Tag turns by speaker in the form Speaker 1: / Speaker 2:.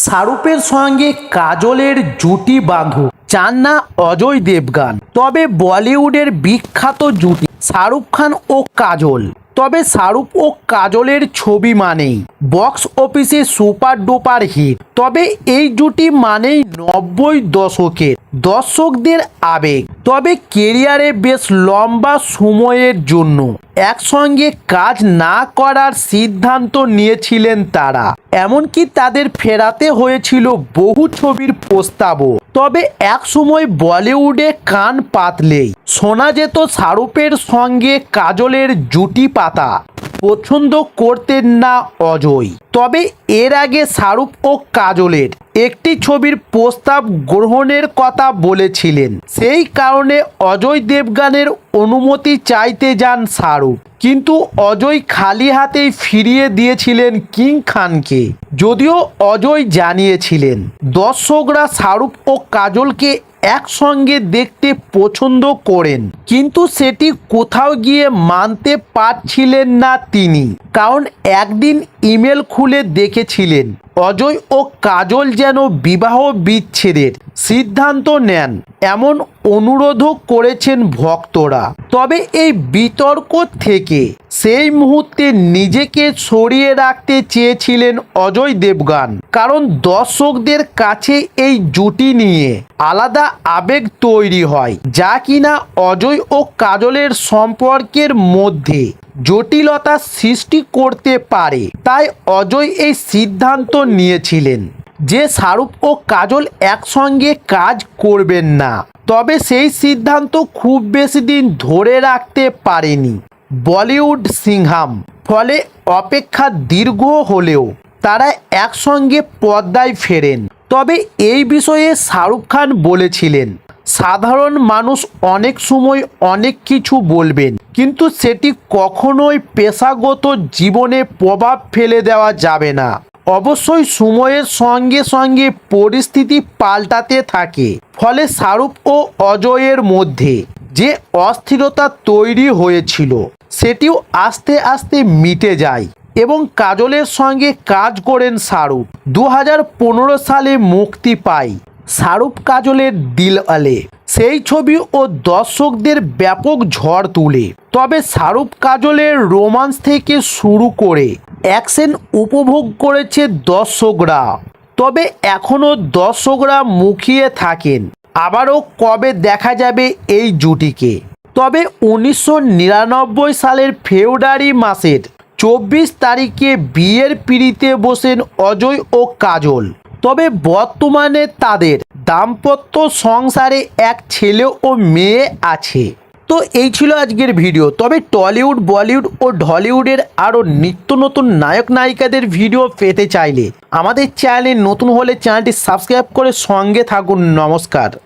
Speaker 1: শাহরুখের সঙ্গে কাজলের জুটি বাঁধুক চান না অজয় দেবগন। তবে বলিউডের বিখ্যাত জুটি শাহরুখ খান ও কাজল। তবে শাহরুখ ও কাজলের ছবি মানেই বক্স অফিসে সুপার ডুপার হিট। তবে এই জুটি মানেই 90 দশকের দর্শকদের আবেগ। তবে কেরিয়ারে বেশ লম্বা সময়ের জন্য একসঙ্গে কাজ না করার সিদ্ধান্ত নিয়েছিলেন তারা। এমনকি তাদের ফেরাতে হয়েছিল বহু ছবির প্রস্তাবও। তবে এক সময় বলিউডে কান পাতলেই শোনা যেত শাহরুখের সঙ্গে কাজলের জুটি পাতা পছন্দ করতেন না অজয়। তবে এর আগে শাহরুখ ও কাজলের একটি ছবির প্রস্তাব গ্রহণের কথা বলেছিলেন। সেই কারণে অজয় দেবগনের অনুমতি চাইতে যান শাহরুখ, কিন্তু অজয় খালি হাতেই ফিরিয়ে দিয়েছিলেন কিং খানকে। যদিও অজয় জানিয়েছিলেন দর্শকরা শাহরুখ ও কাজলকে একসঙ্গে দেখতে পছন্দ করেন, কিন্তু সেটি কোথাও গিয়ে মানতে পারছিলেন না তিনি। কারণ একদিন ইমেল খুলে দেখেছিলেন অজয় ও কাজল যেন বিবাহ বিচ্ছেদের সিদ্ধান্ত নেন, এমন অনুরোধও করেছেন ভক্তরা। তবে এই বিতর্ক থেকে সেই মুহূর্তে নিজেকে সরিয়ে রাখতে চেয়েছিলেন অজয় দেবগন। কারণ দর্শকদের কাছে এই জুটি নিয়ে আলাদা আবেগ তৈরি হয়, যা কিনা অজয় ও কাজলের সম্পর্কের মধ্যে জটিলতা সৃষ্টি করতে পারে। তাই অজয় এই সিদ্ধান্ত নিয়েছিলেন যে শাহরুখ ও কাজল একসঙ্গে কাজ করবেন না। তবে সেই সিদ্ধান্ত খুব বেশি দিন ধরে রাখতে পারেনি বলিউড সিংহাম। ফলে অপেক্ষা দীর্ঘ হলেও তারা একসঙ্গে পর্দায় ফেরেন। তবে এই বিষয়ে শাহরুখ খান বলেছিলেন, সাধারণ মানুষ অনেক সময় অনেক কিছু বলবেন, কিন্তু সেটি কখনোই পেশাগত জীবনে প্রভাব ফেলে দেওয়া যাবে না। অবশ্যই সময়ের সঙ্গে সঙ্গে পরিস্থিতি পাল্টাতে থাকে। ফলে শাহরুখ ও অজয়ের মধ্যে যে অস্থিরতা তৈরি হয়েছিল সেটিও আস্তে আস্তে মিটে যায় এবং কাজলের সঙ্গে কাজ করেন শাহরুখ। 2015 সালে মুক্তি পায় শাহরুখ কাজলের দিলওয়ালে। সেই ছবি ও দর্শকদের ব্যাপক ঝড় তুলে। তবে শাহরুখ কাজলের রোমান্স থেকে শুরু করে অ্যাকশন উপভোগ করেছে দর্শকরা। তবে এখনও দর্শকরা মুখিয়ে থাকেন আবারও কবে দেখা যাবে এই জুটিকে। তবে 1999 সালের ফেব্রুয়ারি মাসের 24 তারিখে বিয়ের পিঁড়িতে বসেন অজয় ও কাজল। তবে বর্তমানে তাদের দাম্পত্য সংসারে এক ছেলে ও মেয়ে আছে। তো এই ছিল আজকের ভিডিও। তবে টলিউড, বলিউড ও ঢলিউডের আরও নিত্য নতুন নায়ক নায়িকাদের ভিডিও পেতে চাইলে আমাদের চ্যানেলে নতুন হলে চ্যানেলটি সাবস্ক্রাইব করে সঙ্গে থাকুন। নমস্কার।